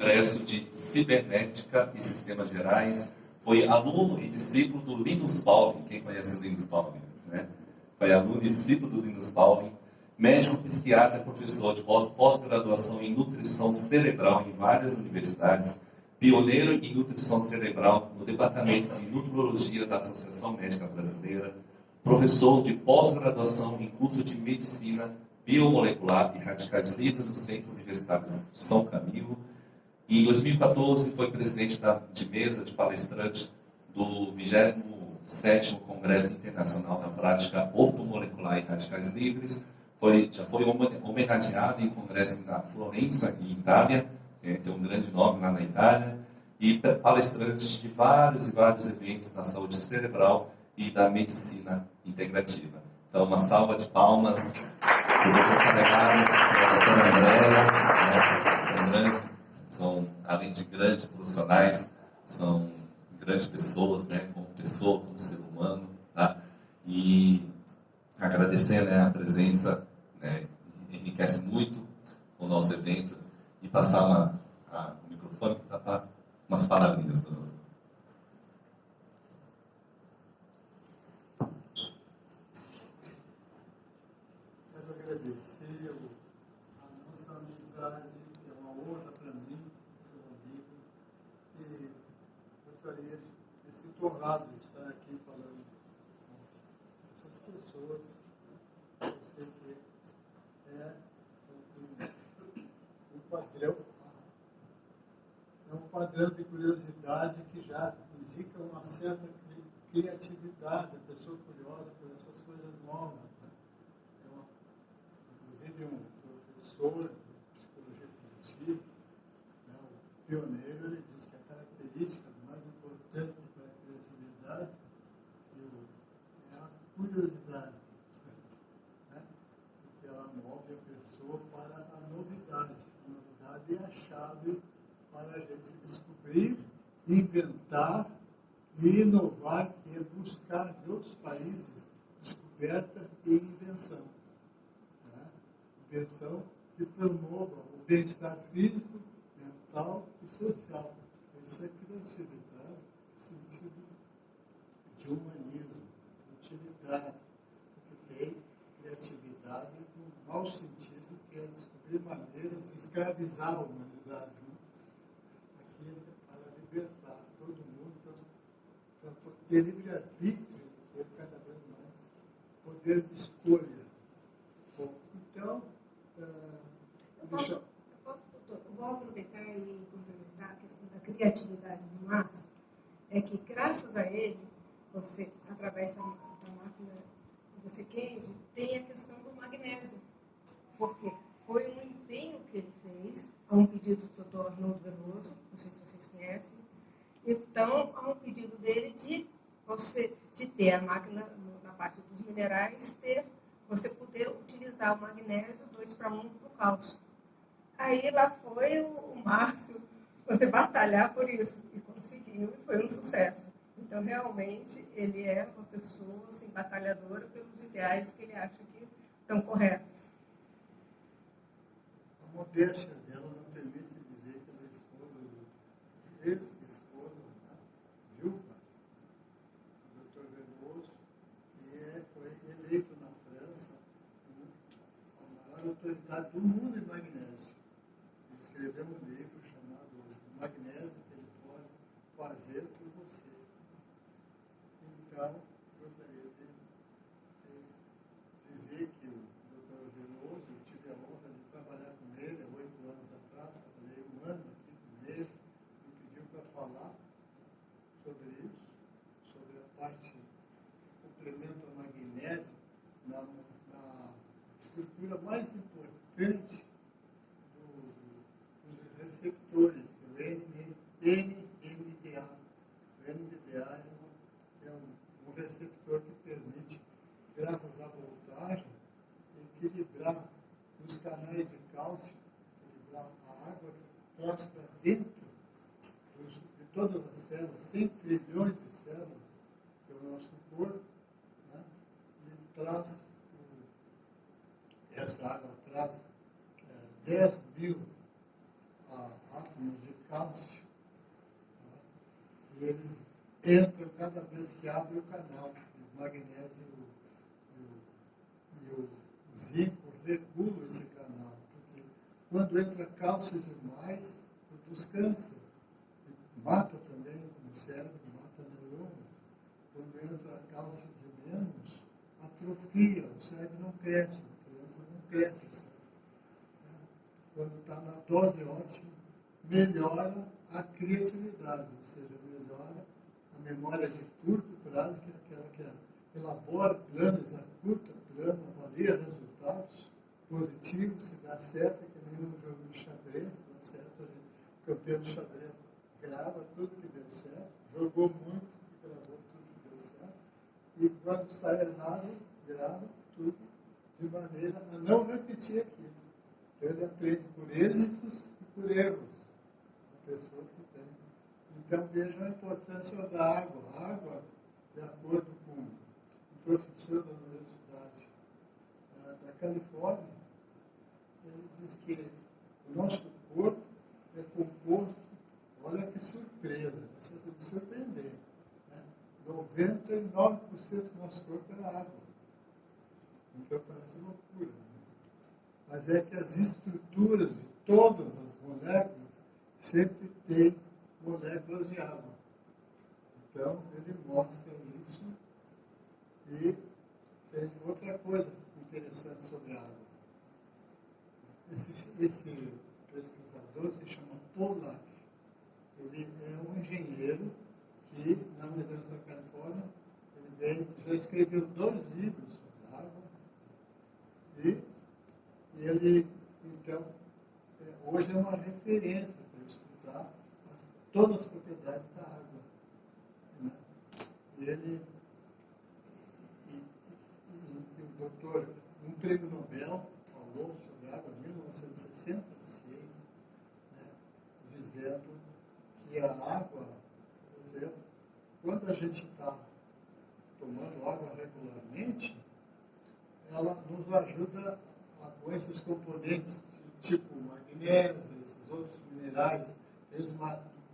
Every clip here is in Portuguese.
Congresso de Cibernética e Sistemas Gerais, foi aluno e discípulo do Linus Pauling. Quem conhece o Linus Pauling? Né? Foi aluno e discípulo do Linus Pauling, médico psiquiatra, professor de pós-graduação em nutrição cerebral em várias universidades, pioneiro em nutrição cerebral no Departamento de Nutrologia da Associação Médica Brasileira, professor de pós-graduação em curso de Medicina Biomolecular e Radicais Livres no Centro Universitário de São Camilo. Em 2014, foi presidente de mesa de palestrantes do 27º Congresso Internacional da Prática Ortomolecular e Radicais Livres. Já foi homenageado em congresso na Florença, em Itália, tem um grande nome lá na Itália, e palestrantes de vários e vários eventos da saúde cerebral e da medicina integrativa. Então, uma salva de palmas para o Dr. Delegado, para a doutora Andréa, são, além de grandes profissionais, são grandes pessoas, né, como pessoa, como ser humano, tá? E agradecer, né, a presença, né, enriquece muito o nosso evento, e passar o microfone para umas palavrinhas do... Quero agradecer a nossa amizade, que é uma honra para mim, seu amigo, e gostaria de me sinto honrado de estar aqui falando com essas pessoas. Eu sei que é um padrão de curiosidade que já indica uma certa criatividade, a pessoa curiosa por essas coisas novas. Inclusive um professor de psicologia positiva, né, o pioneiro, ele diz que a característica mais importante para a criatividade é a curiosidade, né, porque ela move a pessoa para a novidade. A novidade é a chave para a gente se descobrir, inventar e inovar e buscar de outros países descoberta e invenção. Invenção que promova o bem-estar físico, mental e social. Isso é criatividade no sentido de humanismo, utilidade, porque tem criatividade no mau sentido, que é descobrir maneiras de escravizar a humanidade. Né? Aqui é para libertar todo mundo, para ter livre-arbítrio, ter cada vez mais poder de escolha. Bom, então, vou aproveitar e complementar a questão da criatividade do Márcio. É que, graças a ele, você, através da máquina que você quente, tem a questão do magnésio. Porque foi um empenho que ele fez, a um pedido do Dr. Arnoldo Veloso, não sei se vocês conhecem. Então, há um pedido dele de ter a máquina, na parte dos minerais, você poder utilizar o magnésio 2:1 para o cálcio. Aí lá foi o Márcio, você batalhar por isso, e conseguiu, e foi um sucesso. Então, realmente, ele é uma pessoa assim, batalhadora pelos ideais que ele acha que estão corretos. A modéstia dela não permite dizer que ela é esposa do ex-esposo, né? Viúva, do Dr. Veloso, que foi eleito na França a maior autoridade do mundo em magnésio. Ele escreveu um livro chamado Magnésio, que ele pode fazer por você. Então, gostaria de dizer que o Dr. Veloso, eu tive a honra de trabalhar com ele há 8 anos atrás, trabalhei 1 ano aqui com ele, me pediu para falar sobre isso, sobre a parte complemento ao magnésio na estrutura mais importante dos receptores, do NMDA. O NMDA é um receptor que permite, graças à voltagem, equilibrar os canais de cálcio, equilibrar a água que traz para dentro de todas as células, 100 trilhões de células, que é o nosso corpo, né? Ele traz, essa água traz 10 mil átomos de cálcio. E eles entram cada vez que abre o canal. O magnésio e o zinco regulam esse canal. Porque quando entra cálcio demais, produz câncer. E mata também no cérebro, mata neurônios. Quando entra cálcio de menos, atrofia, o cérebro não cresce, a criança não cresce o cérebro. Quando está na dose ótima, melhora a criatividade, ou seja, melhora a memória de curto prazo, que é aquela que elabora planos a curto plano, avalia resultados positivos, se dá certo, que nem no jogo de xadrez, dá certo, o campeão de xadrez grava tudo que deu certo, jogou muito, gravou tudo que deu certo, e quando sai errado, grava tudo de maneira a não repetir aquilo. Então ele aprende por êxitos e por erros. A pessoa que tem. Então vejam a importância da água. A água, de acordo com um professor da Universidade da Califórnia, ele diz que o nosso corpo é composto, olha que surpresa, você se surpreender, né? 99% do nosso corpo é água. Então parece loucura, né? Mas é que as estruturas de todas as moléculas sempre têm moléculas de água. Então ele mostra isso. E tem outra coisa interessante sobre a água. Esse pesquisador se chama Pollack. Ele é um engenheiro que, na Universidade da Califórnia, já escreveu 2 livros sobre água. E ele, então, hoje é uma referência para estudar todas as propriedades da água. Né? E ele, o doutor, um prêmio Nobel, falou sobre a água em 1966, né, dizendo que a água, por exemplo, quando a gente está tomando água regularmente, ela nos ajuda com esses componentes, tipo magnésio, esses outros minerais,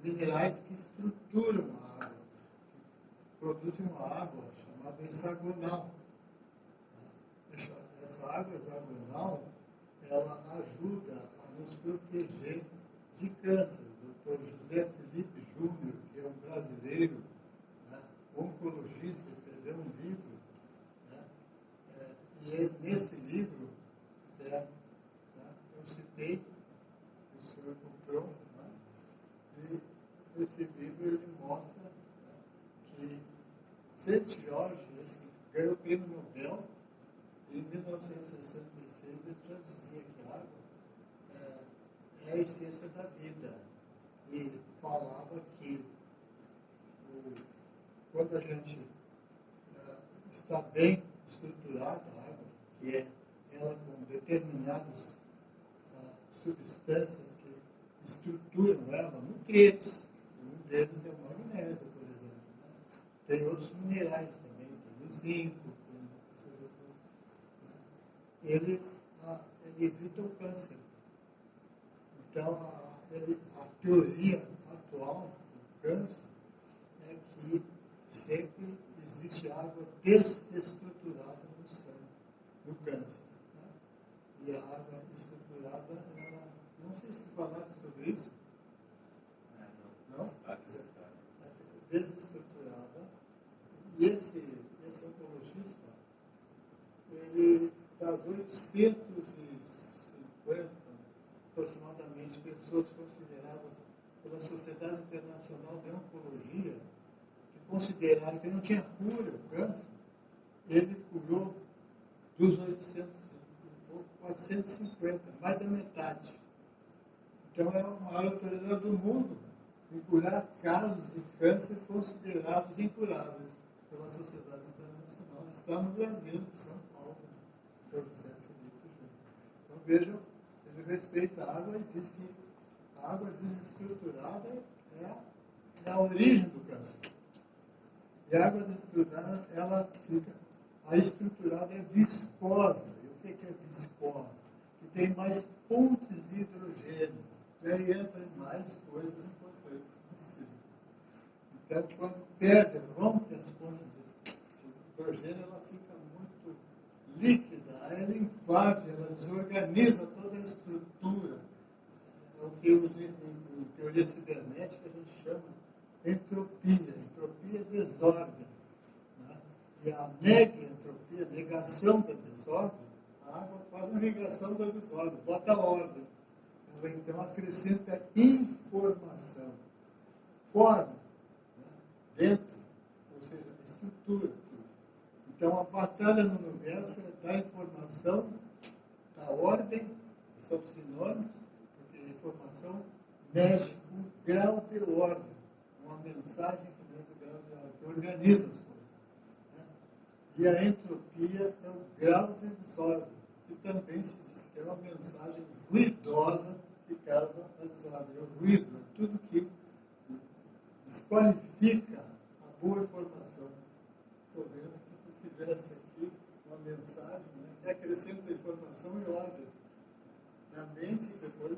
minerais que estruturam a água, que produzem uma água chamada hexagonal. Essa água hexagonal, ela ajuda a nos proteger de câncer. O Dr. José Felipe Júnior, que é um brasileiro, né, oncologista, escreveu um livro, né, e nesse livro, eu citei, o senhor comprou, né, e esse livro ele mostra, né, que St. George, esse que ganhou o prêmio Nobel, em 1966, ele já dizia que a água é a essência da vida. E falava que quando a gente está bem estruturada a água, que é ela com determinadas substâncias que estruturam ela, nutrientes. Um deles é o magnésio, por exemplo. Né? Tem outros minerais também, tem o zinco, tem essas outras, né? Ele evita o câncer. Então, a teoria atual do câncer é que sempre existe água desestruturada no sangue, no câncer. E a água estruturada, ela, não sei se falaste sobre isso. Não? Desestruturada. E esse oncologista, ele, das 850, aproximadamente, pessoas consideradas pela Sociedade Internacional de Oncologia, que consideraram que não tinha cura o câncer, ele curou dos 450, mais da metade. Então é a maior autoridade do mundo em curar casos de câncer considerados incuráveis pela Sociedade Internacional. Está no Brasil, em São Paulo, o José Felipe Júnior. Então vejam, ele respeita a água e diz que a água desestruturada é a origem do câncer. E a água desestruturada, a estruturada é viscosa. O que é viscosa? Que tem mais pontes de hidrogênio. E aí entra em mais coisas importantes no ciclo. Então, quando perde, rompe as pontes de hidrogênio, ela fica muito líquida, aí ela invade, ela desorganiza toda a estrutura. É o que em teoria cibernética a gente chama entropia. Entropia é desordem. Né? E a neg-entropia, negação da desordem, a água faz uma negação da desordem, bota a ordem. Ela então acrescenta informação, forma, né? Dentro, ou seja, estrutura. Então a batalha no universo é da informação, da ordem, que são sinônimos, porque a informação mede o grau de ordem, uma mensagem que mede o grau de ordem, que organiza as coisas. Né? E a entropia é o grau de desordem, que também se diz que é uma mensagem ruidosa que causa a desordem. O ruído é tudo que desqualifica a boa informação. Estou vendo que tu fizesse aqui uma mensagem, né, que acrescenta informação e ordem na mente e depois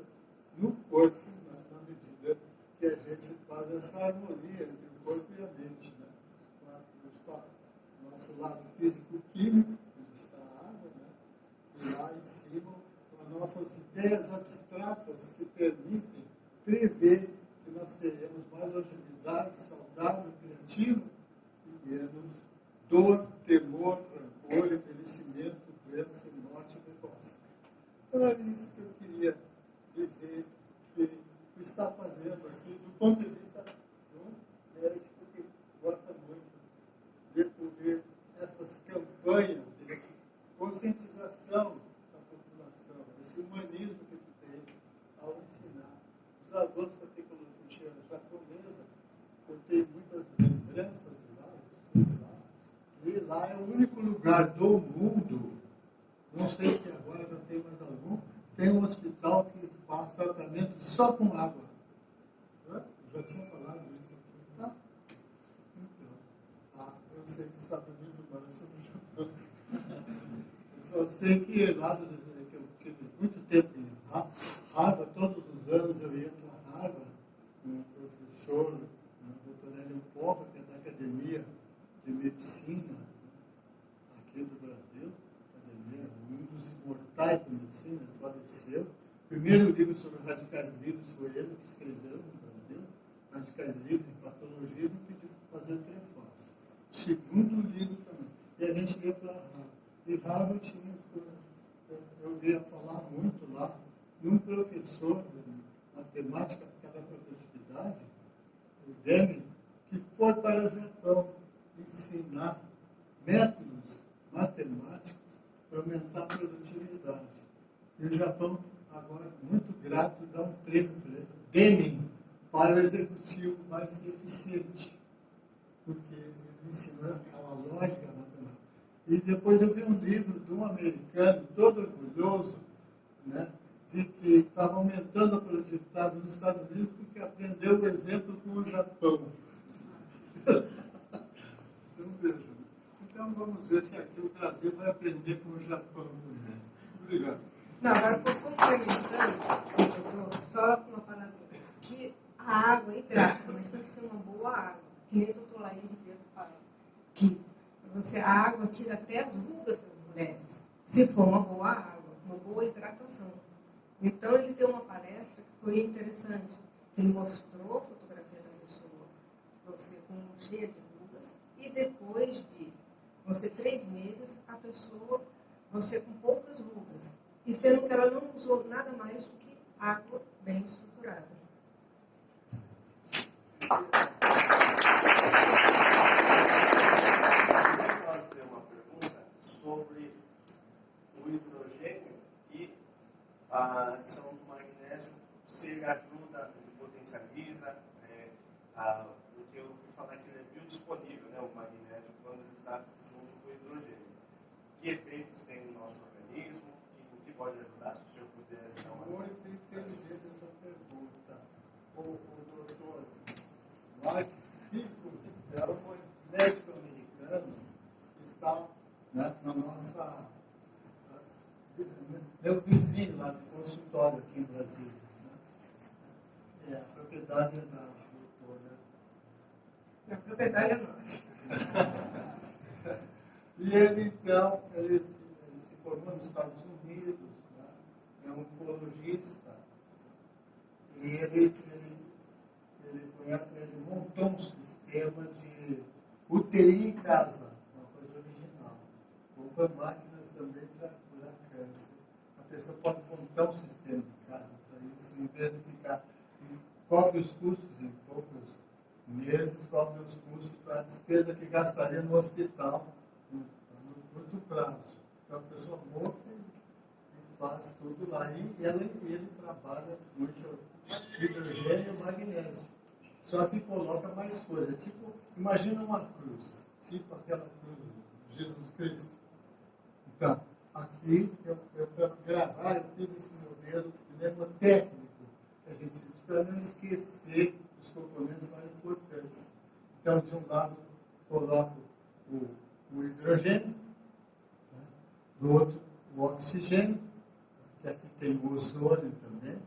no corpo, na medida que a gente faz essa harmonia entre o corpo e a mente. Né? O nosso lado físico-químico, onde está a água, né? E lá em cima, as nossas ideias abstratas que permitem prever que nós teremos mais longevidade, saudável, criativa e menos dor, temor, rancor, envelhecimento, doença e morte precoce. Então era isso que eu queria dizer que tu está fazendo aqui, do ponto de vista do médico que gosta muito de poder essas campanhas de conscientização da população, esse humanismo que tu tem ao ensinar. Os avanços da tecnologia japonesa, eu tenho muitas lembranças de lá, eu estive lá, e lá é o único lugar do mundo, não sei se agora já tem mais algum, tem um hospital que faz tratamento só com água. Eu já tinha falado isso aqui, tá? Então, eu sei que sabe muito mais sobre o Japão. Eu só sei que lá, que eu tive muito tempo em Harvard, todos os anos eu ia para Harvard, com um professor, o Dr. Hélio Pova, que é da Academia de Medicina aqui do Brasil, um dos imortais da medicina, faleceu. O primeiro livro sobre radicais livres foi ele que escreveu no Brasil, radicais livres em patologia, e me pediu para fazer o prefácio. O segundo livro também. E a gente ia para Harvard. E Harvard tinha, eu ia falar muito lá, num professor de matemática, aquela produtividade, o Deming, que foi para o Japão ensinar métodos matemáticos para aumentar a produtividade. E o Japão, agora, muito grato, dá um prêmio para ele, Deming, para o executivo mais eficiente, porque ele ensinou aquela lógica matemática. E depois eu vi um livro de um americano, todo orgulhoso, né, de que estava aumentando a produtividade nos Estados Unidos porque aprendeu o exemplo com o Japão. Então, veja. Então, vamos ver se aqui o Brasil vai aprender com o Japão. Obrigado. Não, agora eu posso complementando, doutor, só com uma palavra, que a água hidrata, mas tem que ser uma boa água, que nem o doutor Laí Ribeiro fala, que a água tira até as rugas das mulheres, se for uma boa água, uma boa hidratação. Então, ele deu uma palestra que foi interessante, ele mostrou a fotografia da pessoa, você com cheia de rugas, e depois de 3 meses, a pessoa, você com poucas rugas, e sendo que ela não usou nada mais do que água bem estruturada. Eu vou fazer uma pergunta sobre o hidrogênio e a adição do magnésio, se ele ajuda, ele potencializa, porque eu fui falar que ele é biodisponível, né, o magnésio, quando ele está junto com o hidrogênio. Que efeitos tem no nosso organismo? O que pode ajudar, se o senhor pudesse dar uma... Muito inteligente essa pergunta. O doutor Mark Sickles é um médico americano que está, né, na nossa... meu vizinho lá de consultório aqui em Brasília. Né? verdade, doutor, né? A propriedade é nossa. E ele, então, ele se formou nos Estados Unidos, né? É um oncologista, e ele montou um sistema de UTI em casa, uma coisa original. Compra máquinas também para curar câncer. A pessoa pode montar um sistema em casa para isso, em vez de ficar. E cobre os custos em poucos meses, cobre os custos para a despesa que gastaria no hospital no curto prazo. Então a pessoa monta e faz tudo lá. E ele trabalha com hidrogênio e magnésio. Só que coloca mais coisa. Tipo, imagina uma cruz, tipo aquela cruz de Jesus Cristo. Então, aqui, eu para gravar, eu fiz esse modelo mnemotécnico, que a gente diz, para não esquecer os componentes mais importantes. Então, de um lado, coloco o hidrogênio, né? Do outro, o oxigênio, que aqui tem o ozônio também,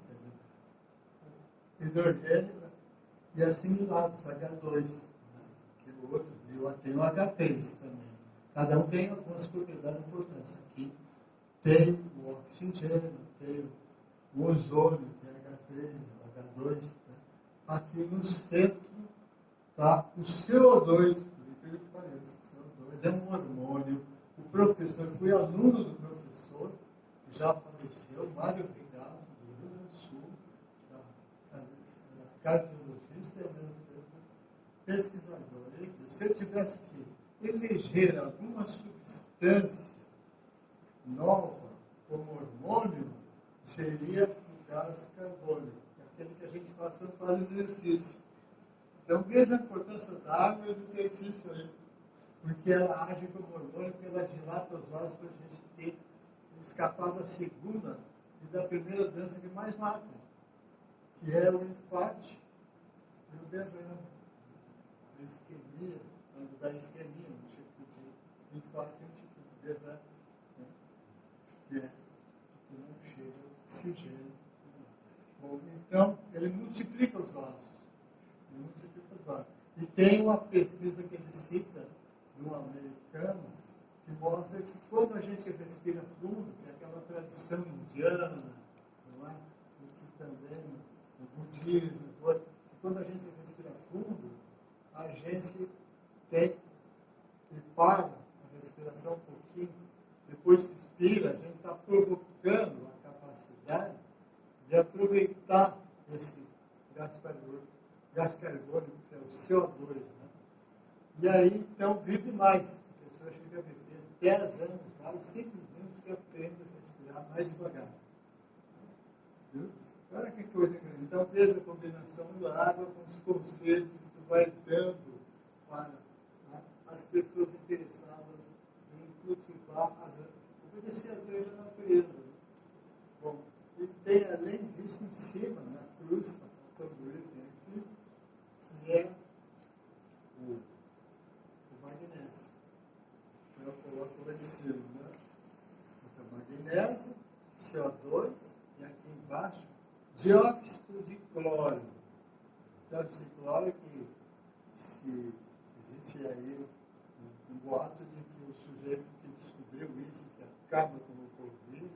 hidrogênio, e assimilados, H2, né? Que é o outro, e tem o H3 também. Cada um tem algumas propriedades importantes. Aqui tem o oxigênio, tem o ozônio, que é H3, H2. Né? Aqui no centro está o CO2, por incrível que pareça. O CO2 é um hormônio. O professor, fui aluno do professor, que já faleceu, Mário Rigato, do Rio Grande do Sul, cardiologista e ao mesmo tempo pesquisador. Ele disse, se eu tivesse que eleger alguma substância nova como hormônio, seria o gás carbônico, aquele que a gente faz quando faz exercício. Então veja a importância da água e do exercício aí, porque ela age como hormônio, porque ela dilata os vasos para a gente ter escapado da segunda e da primeira doença que mais mata, que é o infarto e o derrame, a isquemia, quando dá isquemia, um tipo de infarto e um tipo de derrame, né? Que não chega oxigênio. Bom, então, ele multiplica os vasos. E tem uma pesquisa que ele cita, de um americano, que mostra que quando a gente respira fundo, que é aquela tradição indiana, não é? E que também o budismo, quando a gente respira fundo, a gente tem e para a respiração um pouquinho, depois que expira, a gente está provocando a capacidade de aproveitar esse gás carbônico, que é o CO2. Né? E aí, então, vive mais. A pessoa chega a viver 10 anos mais, simplesmente que aprende a respirar mais devagar. Viu? Olha que coisa grande. Então, veja a combinação da água com os conselhos que tu vai dando para as pessoas interessadas em cultivar, obedecer as leis da natureza. Bom, e tem, além disso, em cima, na cruz, está faltando ele, tem aqui, que é o magnésio. Então, eu coloco lá em cima, né? Então, magnésio, CO2, e aqui embaixo, dióxido de cloro. Dióxido de cloro que se existe aí um boato de que o sujeito que descobriu isso, que acaba com o Covid,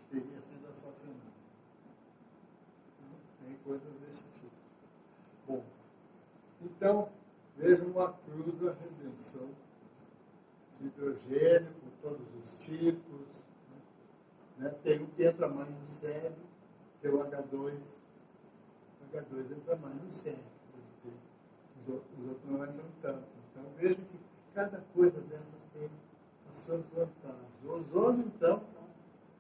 teria sido assassinado. Tem coisas desse tipo. Bom, então, veja uma cruz da redenção de hidrogênio, com todos os tipos. Né? Tem um que entra mais no cérebro, que é o H2. O H2 entra mais no cérebro. Os outros não entram tanto. Então, veja que cada coisa dessas tem as suas vantagens. O ozônio, então,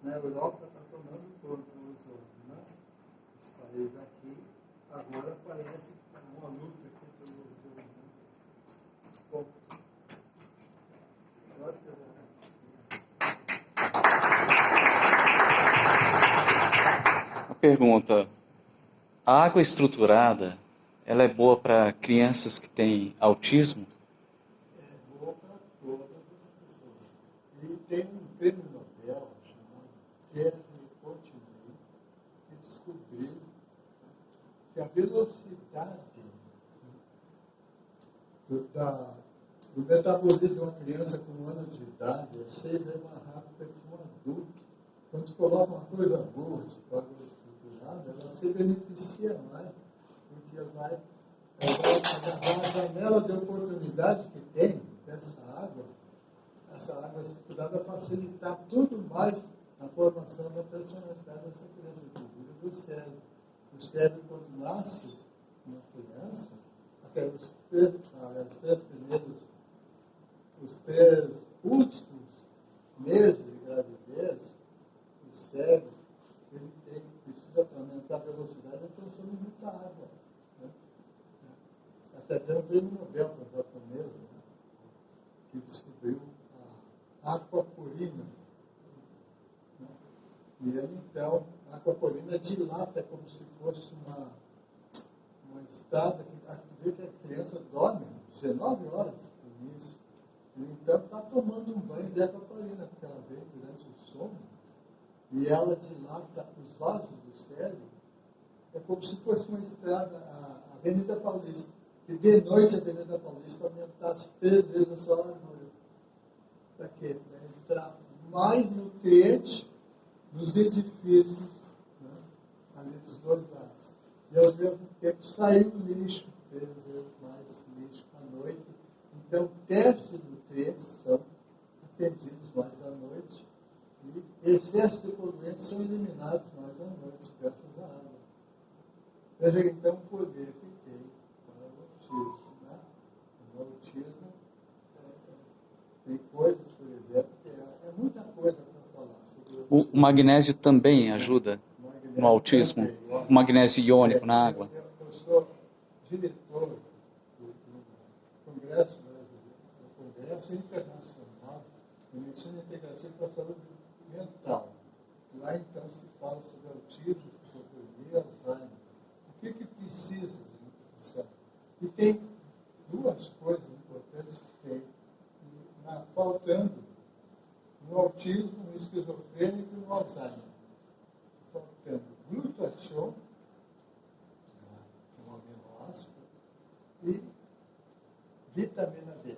na Europa está tomando conta do ozônio. Né? Os países aqui, agora parece que está uma luta aqui pelo ozônio. Bom, eu acho que eu vou... Pergunta: a água estruturada, ela é boa para crianças que têm autismo? É boa para todas as pessoas. E tem um prêmio Nobel chamado Pierre Cottini, que descobriu que a velocidade do metabolismo de uma criança com 1 ano de idade é 6 vezes mais rápido que um adulto. Quando tu coloca uma coisa boa, tipo água estruturada, ela se beneficia mais, porque ela vai agarrar a janela de oportunidade que tem dessa água estruturada, facilitar tudo mais a formação da personalidade dessa criança, inclusive do cérebro. O cérebro, quando nasce uma criança, até os três últimos meses de gravidez, o cérebro precisa aumentar a velocidade, então consome muita água. Né? Até deu um prêmio Nobel para o japonês, né? Que descobriu a aquaporina. Né? E ele, então, a aquaporina dilata como se fosse uma estrada que a criança dorme 19 horas no início. E então está tomando um banho de aquaporina, porque ela vem durante o sono, e ela dilata os vasos do cérebro. É como se fosse uma estrada, a Avenida Paulista, que de noite a Avenida Paulista aumentasse 3 vezes a sua largura. Para quê? Para entrar mais nutrientes nos edifícios, né, ali dos dois lados. E ao mesmo tempo saiu lixo, 3 vezes mais lixo à noite. Então, déficit de nutrientes são atendidos mais à noite e excesso de poluentes são eliminados mais à noite, graças à água. Veja então o poder que tem para o autismo. Né? O autismo tem coisas, por exemplo, que é muita coisa para falar sobre o magnésio também ajuda no autismo? O magnésio iônico na água? Eu sou diretor do Congresso Internacional de Medicina Integrativa para a Saúde Mental. Lá, então, se fala sobre autismo, esquizofrenia, Alzheimer. O que precisa de nutrição? E tem 2 coisas importantes que tem faltando no autismo, no esquizofrênico e no Alzheimer. Faltando glutatión, que é um aminoácido, e vitamina D.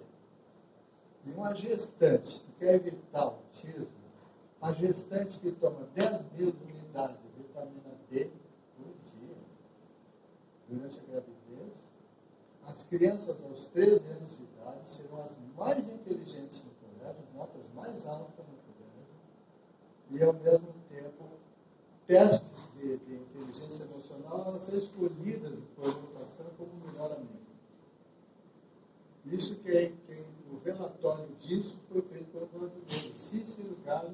E uma gestante que quer evitar o autismo, a gestante que toma 10.000 unidades de vitamina D por dia, durante a gravidez, as crianças aos 13 anos de idade serão as mais inteligentes no colégio, as notas mais altas no colégio, e ao mesmo tempo, testes de inteligência emocional, elas são escolhidas por educação como o melhor amigo. Isso o relatório disso foi feito